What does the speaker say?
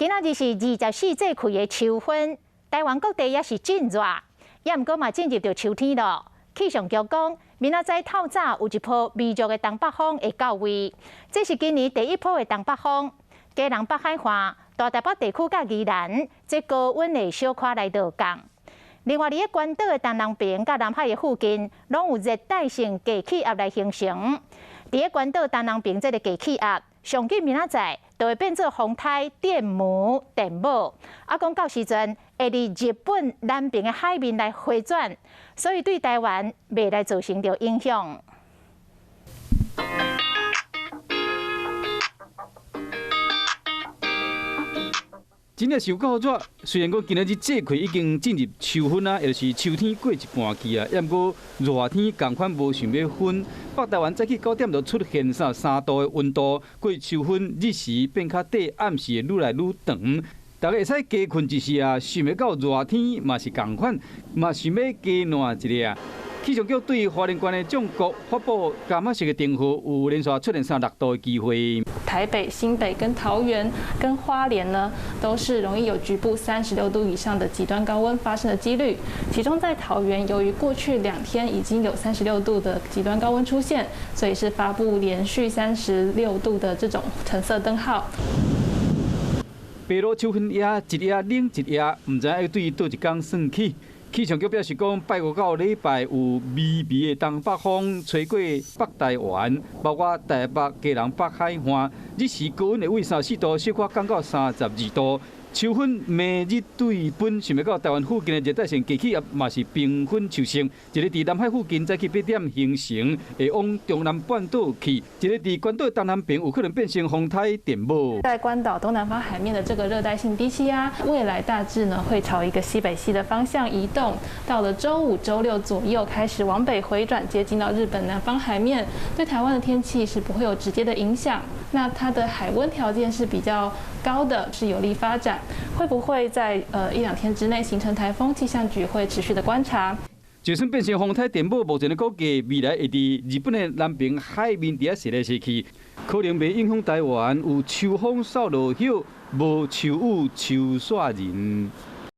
今仔日是24节气的秋分，台湾各地也是真热，也毋过嘛进入到秋天咯。气象局讲，明仔载透早有一波微弱的东北风会到位，这是今年第一波的东北风。加人北海岸、大台北地区甲宜兰，这高温会小可来到降。另外，伫咧关岛的东南边甲南海的附近，拢有热带性低气压来形成。伫咧关岛东南边这个低气压，上紧明仔载就会变做风台、电母、电母，啊，讲到时阵会伫日本南边的海面来回转，所以对台湾未来造成着影响。真正是有够热，虽然讲今仔日节气已经进入秋分啊，也就是秋天过一半去啊，也毋过热天同款无想要分。北台湾早起9点就出现3度的温度，过秋分日时变较短，暗时愈来愈长。大家会使加困一时啊，想要到热天嘛是同款，嘛想要加暖一下。气象局对花莲县的种谷发布加码式的电号，有连续出现6度的机会。台北、新北、跟桃园、跟花莲呢，都是容易有局部36度以上的极端高温发生的几率。其中在桃园，由于过去2天已经有36度的极端高温出现，所以是发布连续36度的这种橙色灯号。白露秋分夜，一夜冷一夜，唔知要对倒一天算起。气象局表示讲，拜五到礼拜有微微的东北风吹过北台湾，包括台北、基隆、北海岸，日时高温会为34度，小可降到32度。秋分明日对本想要到台湾附近的热带性低气压，嘛是平分秋色。一个伫南海附近早起8点形成，会往中南半岛去；一个伫关岛东南边有可能变成风台电母。在关岛东南方海面的这个热带性低气压，未来大致呢会朝一个西北西的方向移动，到了周5、周6左右开始往北回转，接近到日本南方海面，对台湾的天气是不会有直接的影响。那它的海温条件是比较高的，是有利发展。会不会在1-2天之内形成台风？气象局会持续的观察。就算变成风台电母，目前的估计未来会伫日本的南边海面底下射来射去，可能袂影响台湾。有秋风扫落叶，无秋雨秋煞人。